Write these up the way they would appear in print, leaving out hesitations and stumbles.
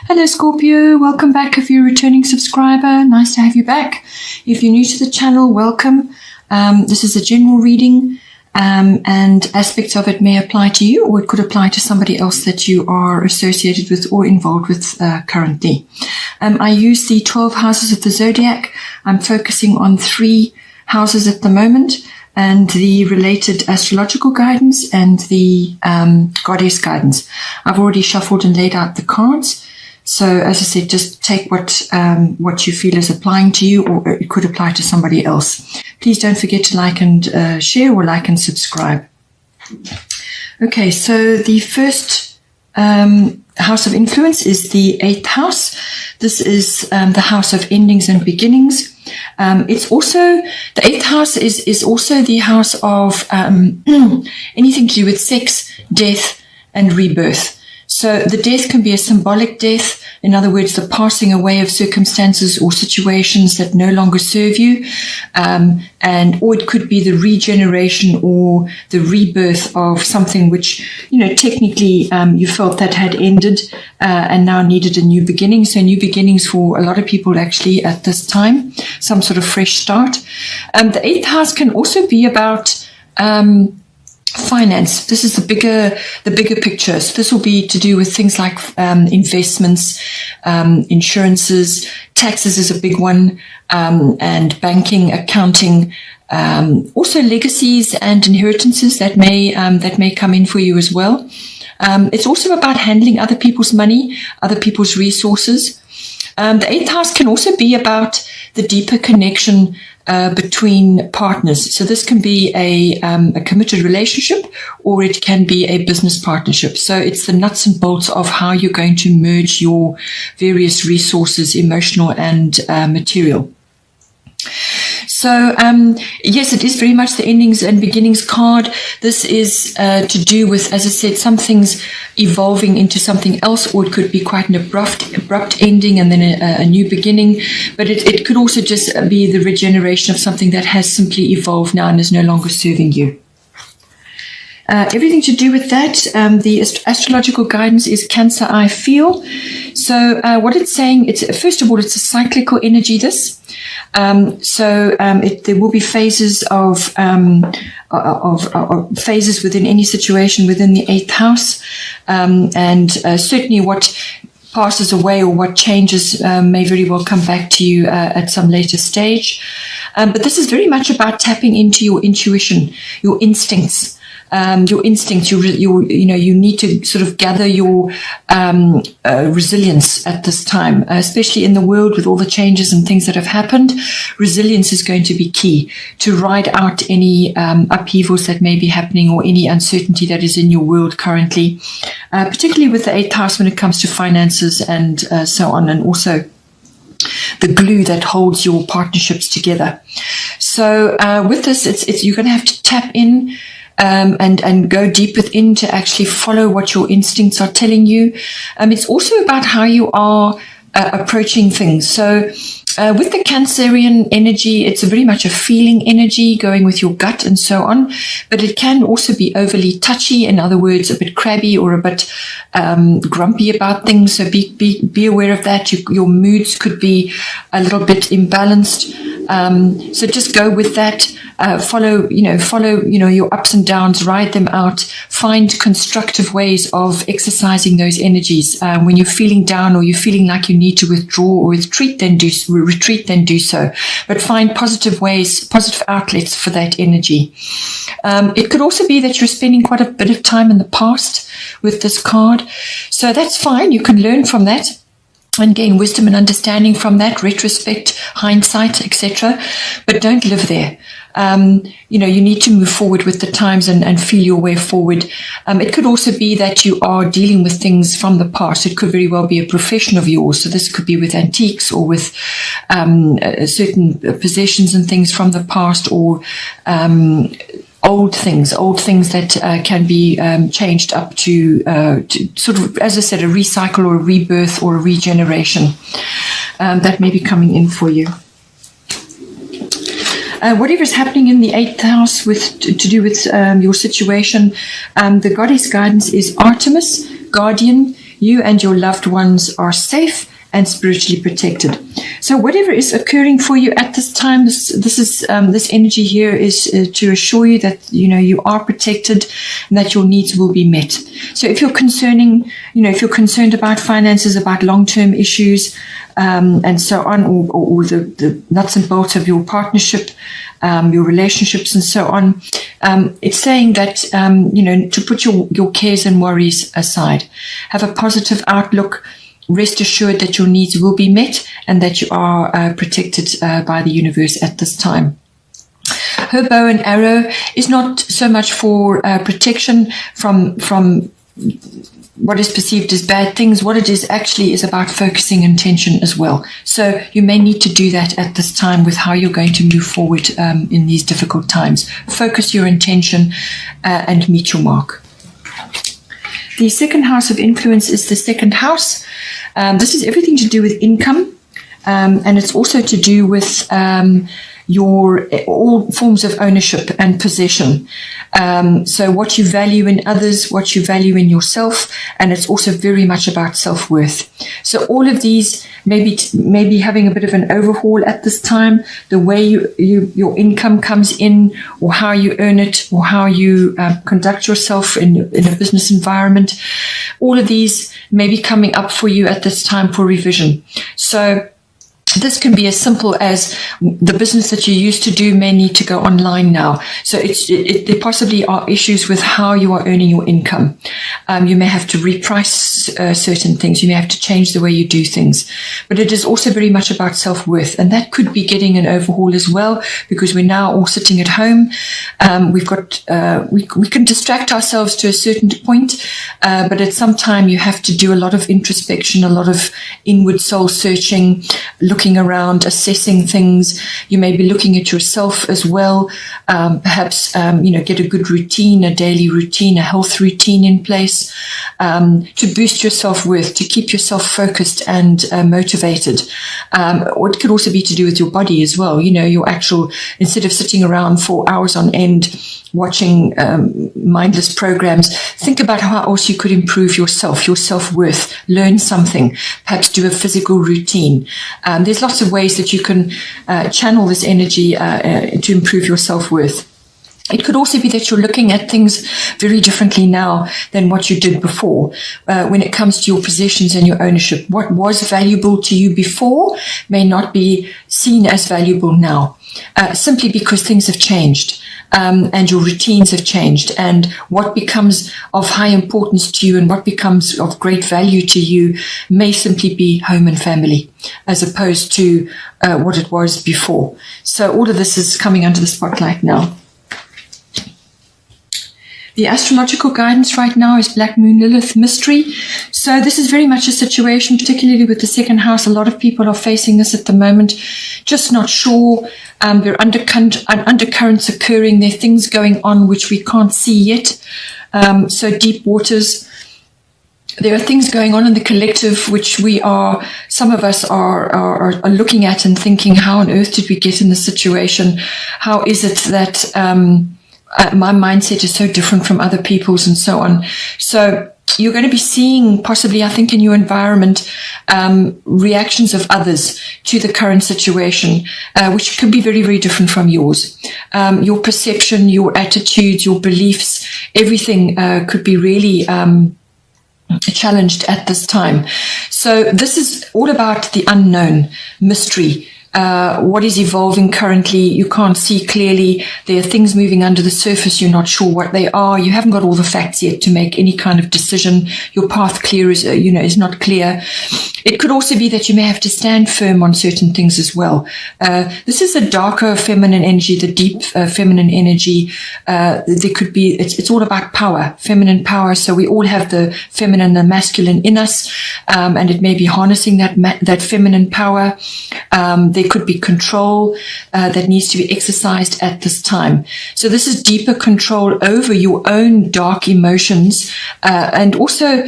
Hello Scorpio, welcome back if you're a returning subscriber. Nice to have you back. If you're new to the channel, welcome. This is a general reading and aspects of it may apply to you, or it could apply to somebody else that you are associated with or involved with currently. I use the 12 houses of the zodiac. I'm focusing on 3 houses at the moment, and the related astrological guidance and the goddess guidance. I've already shuffled and laid out the cards. So as I said, just take what you feel is applying to you, or it could apply to somebody else. Please don't forget to like and share, or like and subscribe. Okay, so the first house of influence is the 8th house. This is the house of endings and beginnings. It's also, the 8th house is also the house of anything to do with sex, death, and rebirth. So the death can be a symbolic death, in other words, the passing away of circumstances or situations that no longer serve you, or it could be the regeneration or the rebirth of something which, technically you felt that had ended and now needed a new beginning. So new beginnings for a lot of people actually at this time, some sort of fresh start. The 8th house can also be about finance. This is the bigger picture. So this will be to do with things like investments, insurances, taxes is a big one, and banking, accounting, also legacies and inheritances that may come in for you as well. It's also about handling other people's money, other people's resources. The 8th house can also be about the deeper connection between partners. So this can be a committed relationship, or it can be a business partnership. So it's the nuts and bolts of how you're going to merge your various resources, emotional and material. So, yes, it is very much the endings and beginnings card. This is to do with, as I said, some things evolving into something else, or it could be quite an abrupt ending and then a new beginning. But it could also just be the regeneration of something that has simply evolved now and is no longer serving you. Everything to do with that, the astrological guidance is Cancer, I feel. So what it's saying, first of all, it's a cyclical energy, this. There will be phases of phases within any situation within the 8th house, and certainly what passes away or what changes may very well come back to you at some later stage. But this is very much about tapping into your intuition, your instincts. You need to sort of gather your resilience at this time, especially in the world with all the changes and things that have happened. Resilience is going to be key to ride out any upheavals that may be happening, or any uncertainty that is in your world currently, particularly with the 8th house when it comes to finances and so on, and also the glue that holds your partnerships together. So with this, you're going to have to tap in and go deep within to actually follow what your instincts are telling you. It's also about how you are approaching things. So with the Cancerian energy, it's very much a feeling energy, going with your gut and so on. But it can also be overly touchy, in other words, a bit crabby or a bit grumpy about things. So be aware of that. Your moods could be a little bit imbalanced. So just go with that. Follow your ups and downs, ride them out, find constructive ways of exercising those energies. When you're feeling down, or you're feeling like you need to withdraw or retreat, then do so. But find positive ways, positive outlets for that energy. It could also be that you're spending quite a bit of time in the past with this card. So that's fine. You can learn from that and gain wisdom and understanding from that, retrospect, hindsight, etc. But don't live there. You need to move forward with the times and feel your way forward. It could also be that you are dealing with things from the past. It could very well be a profession of yours. So this could be with antiques, or with certain possessions and things from the past, or old things that can be changed up to sort of, as I said, a recycle or a rebirth or a regeneration that may be coming in for you. Whatever is happening in the 8th house to do with your situation, the goddess guidance is Artemis, guardian, You and your loved ones are safe and spiritually protected. So whatever is occurring for you at this time, this energy here is to assure you that you are protected and that your needs will be met. So if you're concerned about finances, about long-term issues, and so on, or the nuts and bolts of your partnership, your relationships and so on, it's saying that to put your cares and worries aside, have a positive outlook. Rest assured that your needs will be met and that you are protected by the universe at this time. Her bow and arrow is not so much for protection from what is perceived as bad things. What it is actually is about focusing intention as well. So you may need to do that at this time with how you're going to move forward in these difficult times. Focus your intention and meet your mark. The second house of influence is the second house. This is everything to do with income, and it's also to do with all forms of ownership and possession. So what you value in others, what you value in yourself, and it's also very much about self-worth. So all of these maybe having a bit of an overhaul at this time, the way your income comes in, or how you earn it, or how you conduct yourself in a business environment. All of these may be coming up for you at this time for revision. So this can be as simple as the business that you used to do may need to go online now. So there possibly are issues with how you are earning your income. You may have to reprice certain things. You may have to change the way you do things. But it is also very much about self-worth. And that could be getting an overhaul as well, because we're now all sitting at home. We can distract ourselves to a certain point, but at some time you have to do a lot of introspection, a lot of inward soul searching, looking around, assessing things. You may be looking at yourself as well. Perhaps, get a good routine, a daily routine, a health routine in place, to boost your self-worth, to keep yourself focused and motivated. Or it could also be to do with your body as well. Your actual, instead of sitting around for hours on end watching mindless programs, think about how else you could improve yourself, your self-worth, learn something, perhaps do a physical routine. There's lots of ways that you can channel this energy to improve your self-worth. It could also be that you're looking at things very differently now than what you did before. When it comes to your possessions and your ownership, what was valuable to you before may not be seen as valuable now, simply because things have changed. And your routines have changed, and what becomes of high importance to you and what becomes of great value to you may simply be home and family, as opposed to what it was before. So all of this is coming under the spotlight now. The astrological guidance right now is Black Moon Lilith mystery. So this is very much a situation, particularly with the second house. A lot of people are facing this at the moment, just not sure. There are undercurrents occurring. There are things going on which we can't see yet. So deep waters. There are things going on in the collective which some of us are looking at and thinking, how on earth did we get in this situation? How is it that my mindset is so different from other people's, and so on. So you're going to be seeing, possibly, I think, in your environment, reactions of others to the current situation, which could be very, very different from yours. Your perception, your attitudes, your beliefs, everything could be really challenged at this time. So this is all about the unknown, mystery. What is evolving currently, you can't see clearly. There are things moving under the surface, you're not sure what they are. You haven't got all the facts yet to make any kind of decision. Your path is not clear. It could also be that you may have to stand firm on certain things as well. This is a darker feminine energy, the deep feminine energy. There could be, it's all about power, feminine power. So we all have the feminine and the masculine in us, and it may be harnessing that feminine power. There could be control that needs to be exercised at this time. So this is deeper control over your own dark emotions, and also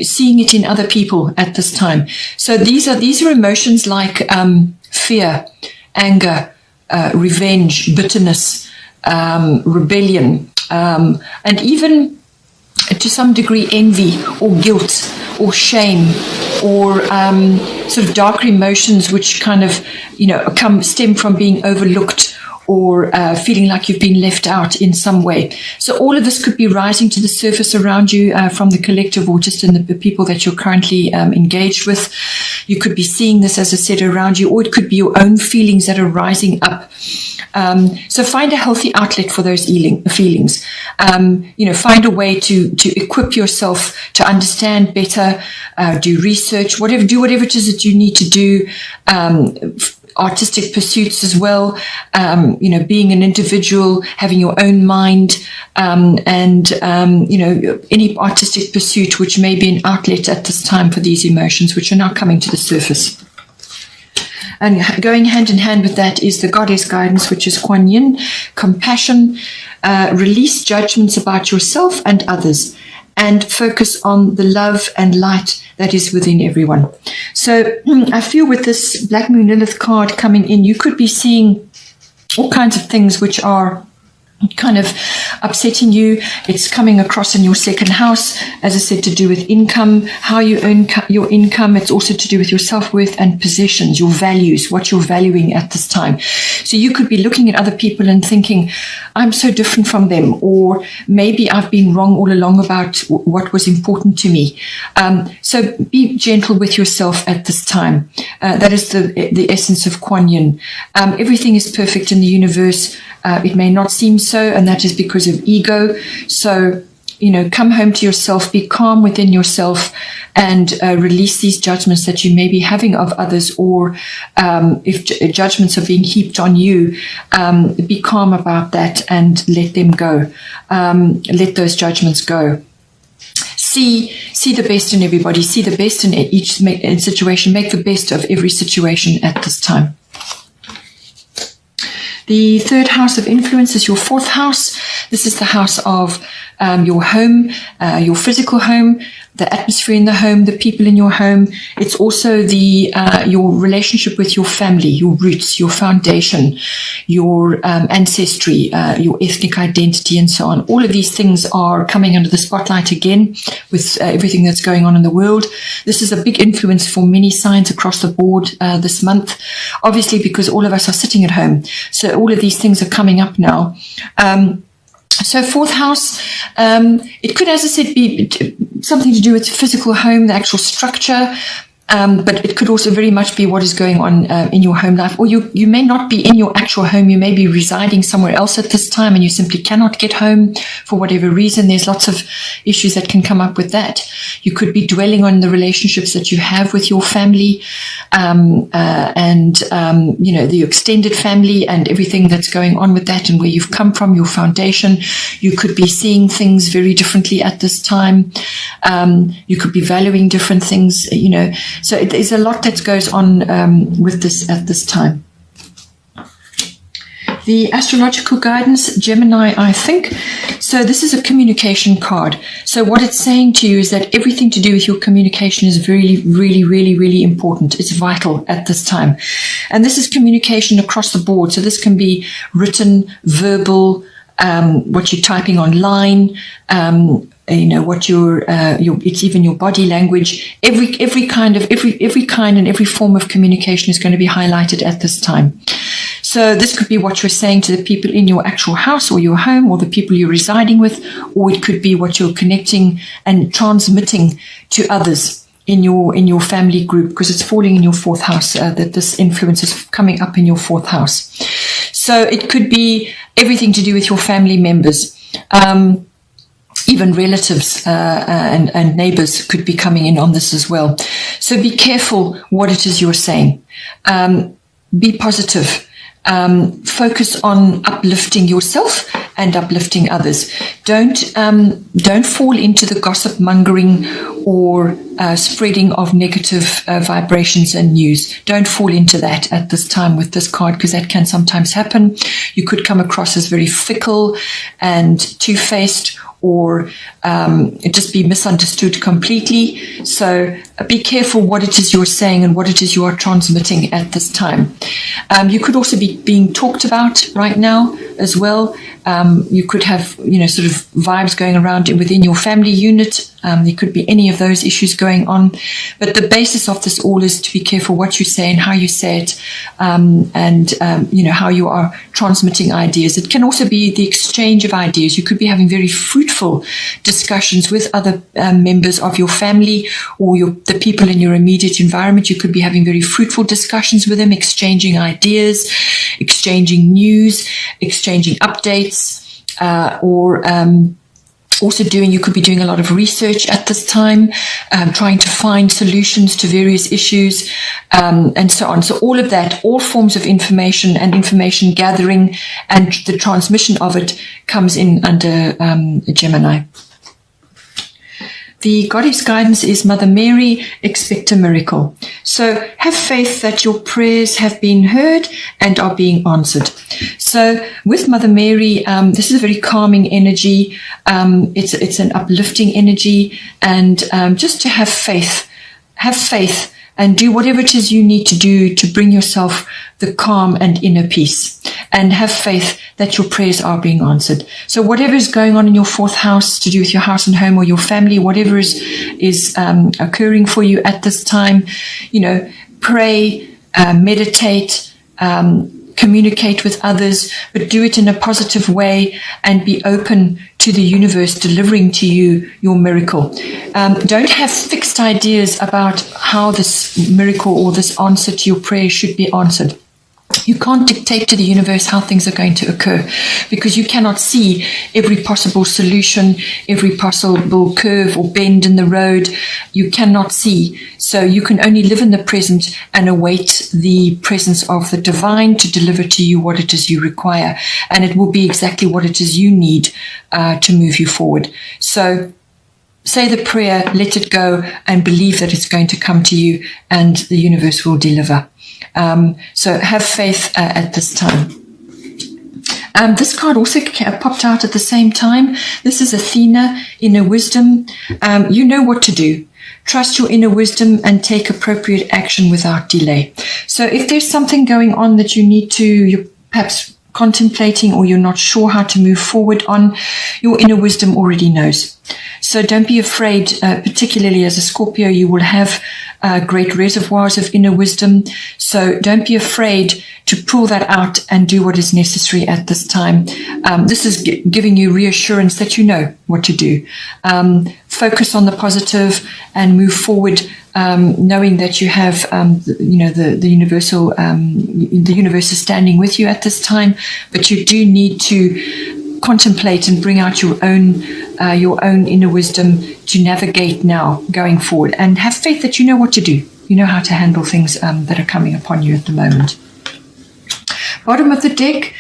seeing it in other people at this time. So these are emotions like fear, anger, revenge, bitterness, rebellion, and even to some degree, envy or guilt or shame or sort of darker emotions which kind of, stem from being overlooked or feeling like you've been left out in some way. So all of this could be rising to the surface around you from the collective or just in the people that you're currently engaged with. You could be seeing this, as I said, around you, or it could be your own feelings that are rising up. So find a healthy outlet for those feelings. Find a way to equip yourself to understand better, do research, do whatever it is that you need to do, artistic pursuits as well, being an individual, having your own mind, any artistic pursuit which may be an outlet at this time for these emotions which are now coming to the surface. And going hand in hand with that is the goddess guidance, which is Kuan Yin, compassion, release judgments about yourself and others, and focus on the love and light that is within everyone. So I feel with this Black Moon Lilith card coming in, you could be seeing all kinds of things which are kind of upsetting you. It's coming across in your second house, as I said, to do with income, how you earn your income. It's also to do with your self-worth and possessions, your values, what you're valuing at this time. So you could be looking at other people and thinking, I'm so different from them, or maybe I've been wrong all along about what was important to me. So be gentle with yourself at this time. That is the essence of Kuan Yin. Everything is perfect in the universe. It may not seem so, and that is because of ego. So, come home to yourself, be calm within yourself, and release these judgments that you may be having of others, or if judgments are being heaped on you, be calm about that and let them go. Let those judgments go. See the best in everybody. See the best in each situation. Make the best of every situation at this time. The third house of influence is your fourth house. This is the house of your home, your physical home, the atmosphere in the home, the people in your home. It's also your relationship with your family, your roots, your foundation, your ancestry, your ethnic identity, and so on. All of these things are coming under the spotlight again with everything that's going on in the world. This is a big influence for many signs across the board this month, obviously because all of us are sitting at home. So all of these things are coming up now. So fourth house, it could, as I said, be something to do with physical home, the actual structure, but it could also very much be what is going on in your home life. Or you may not be in your actual home. You may be residing somewhere else at this time and you simply cannot get home for whatever reason. There's lots of issues that can come up with that. You could be dwelling on the relationships that you have with your family the extended family and everything that's going on with that and where you've come from, your foundation. You could be seeing things very differently at this time. You could be valuing different things, So there's a lot that goes on with this at this time. The astrological guidance, Gemini, I think. So this is a communication card. So what it's saying to you is that everything to do with your communication is really, really, really, really important. It's vital at this time. And this is communication across the board. So this can be written, verbal, what you're typing online, what it's even your body language. Every kind and every form of communication is going to be highlighted at this time. So this could be what you're saying to the people in your actual house or your home or the people you're residing with, or it could be what you're connecting and transmitting to others in your family group, because it's falling in your fourth house, that this influence is coming up in your fourth house. So it could be everything to do with your family members. Even relatives and neighbors could be coming in on this as well. So be careful what it is you're saying. Be positive. Focus on uplifting yourself and uplifting others. Don't fall into the gossip mongering or spreading of negative vibrations and news. Don't fall into that at this time with this card, because that can sometimes happen. You could come across as very fickle and two-faced, or just be misunderstood completely. So be careful what it is you're saying and what it is you are transmitting at this time. You could also be being talked about right now as well. You could have, sort of vibes going around within your family unit. There could be any of those issues going on. But the basis of this all is to be careful what you say and how you say it, and how you are transmitting ideas. It can also be the exchange of ideas. You could be having very fruitful discussions with other members of your family or the people in your immediate environment. You could be having very fruitful discussions with them, exchanging ideas, exchanging news, exchanging updates, you could be doing a lot of research at this time, trying to find solutions to various issues, and so on. So all of that, all forms of information and information gathering and the transmission of it comes in under Gemini. The goddess guidance is Mother Mary, expect a miracle. So have faith that your prayers have been heard and are being answered. So with Mother Mary, this is a very calming energy. It's an uplifting energy, and just to have faith and do whatever it is you need to do to bring yourself the calm and inner peace, and have faith that your prayers are being answered. So whatever is going on in your fourth house to do with your house and home or your family, whatever is occurring for you at this time, pray, meditate, communicate with others, but do it in a positive way and be open to the universe delivering to you your miracle. Don't have fixed ideas about how this miracle or this answer to your prayer should be answered. You can't dictate to the universe how things are going to occur, because you cannot see every possible solution, every possible curve or bend in the road. You cannot see. So you can only live in the present and await the presence of the divine to deliver to you what it is you require. And it will be exactly what it is you need to move you forward. So say the prayer, let it go, and believe that it's going to come to you and the universe will deliver. So have faith at this time. This card also popped out at the same time. This is Athena, inner wisdom. You know what to do. Trust your inner wisdom and take appropriate action without delay. So if there's something going on that you're perhaps contemplating or you're not sure how to move forward on, your inner wisdom already knows. So don't be afraid, particularly as a Scorpio, you will have great reservoirs of inner wisdom. So don't be afraid to pull that out and do what is necessary at this time. This is giving you reassurance that you know what to do. Focus on the positive and move forward, knowing that you have, the universal, the universe is standing with you at this time, but you do need to contemplate and bring out your own inner wisdom to navigate now going forward, and have faith that you know what to do. You know how to handle things that are coming upon you at the moment. Bottom of the deck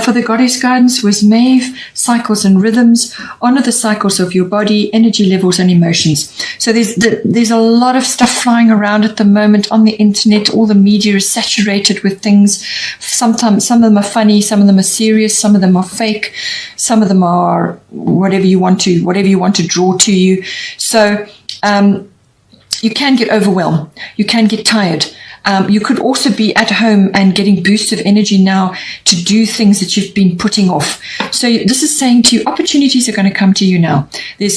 for the goddess guidance was Maeve, cycles and rhythms. Honor the cycles of your body, energy levels and emotions. So there's a lot of stuff flying around at the moment on the internet. All the media is saturated with things. Sometimes some of them are funny, some of them are serious, some of them are fake, some of them are whatever you want to draw to you. So you can get overwhelmed. You can get tired. You could also be at home and getting boosts of energy now to do things that you've been putting off. So this is saying to you, opportunities are going to come to you now. A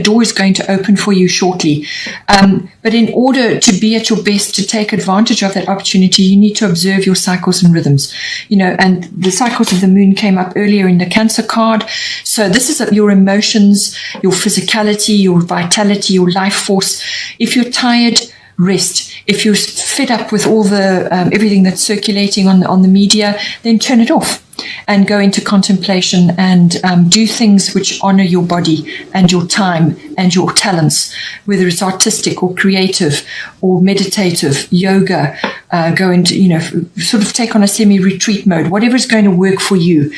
door is going to open for you shortly. But in order to be at your best, to take advantage of that opportunity, you need to observe your cycles and rhythms. And the cycles of the moon came up earlier in the Cancer card. So this is your emotions, your physicality, your vitality, your life force. If you're tired, rest. If you're fed up with all the everything that's circulating on the media, then turn it off and go into contemplation and do things which honor your body and your time and your talents, whether it's artistic or creative or meditative, yoga, go into, sort of take on a semi-retreat mode, whatever is going to work for you.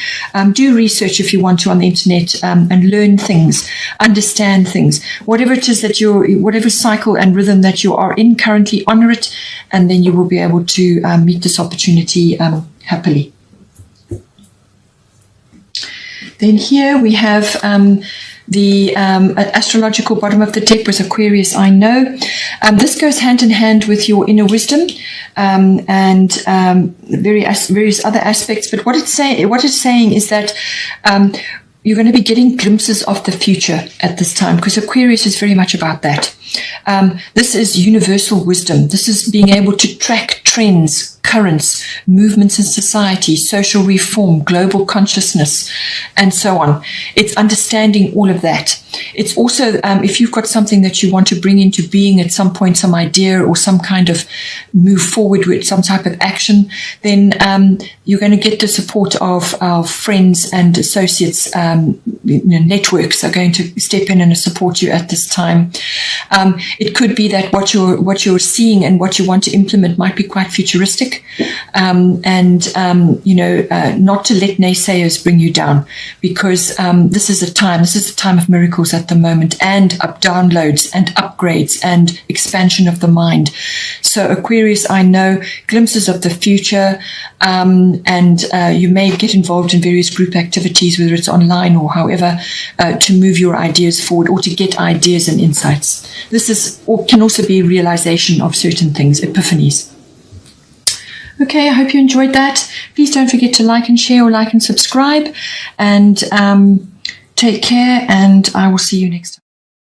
Do research if you want to on the internet and learn things, understand things, whatever it is that whatever cycle and rhythm that you are in currently, honor it, and then you will be able to meet this opportunity happily. Then here we have The astrological bottom of the deck was Aquarius, I know. This goes hand in hand with your inner wisdom and various other aspects. But what it's saying is that you're going to be getting glimpses of the future at this time, because Aquarius is very much about that. This is universal wisdom. This is being able to track trends, currents, movements in society, social reform, global consciousness, and so on. It's understanding all of that. It's also, if you've got something that you want to bring into being at some point, some idea or some kind of move forward with some type of action, then you're going to get the support of friends and associates. Networks are going to step in and support you at this time. It could be that what you're seeing and what you want to implement might be quite futuristic, not to let naysayers bring you down, because this is a time of miracles at the moment, and downloads and upgrades and expansion of the mind. So Aquarius, I know, glimpses of the future, and you may get involved in various group activities, whether it's online or however, to move your ideas forward or to get ideas and insights. This can also be realization of certain things, epiphanies. Okay, I hope you enjoyed that. Please don't forget to like and share, or like and subscribe, and take care, and I will see you next time.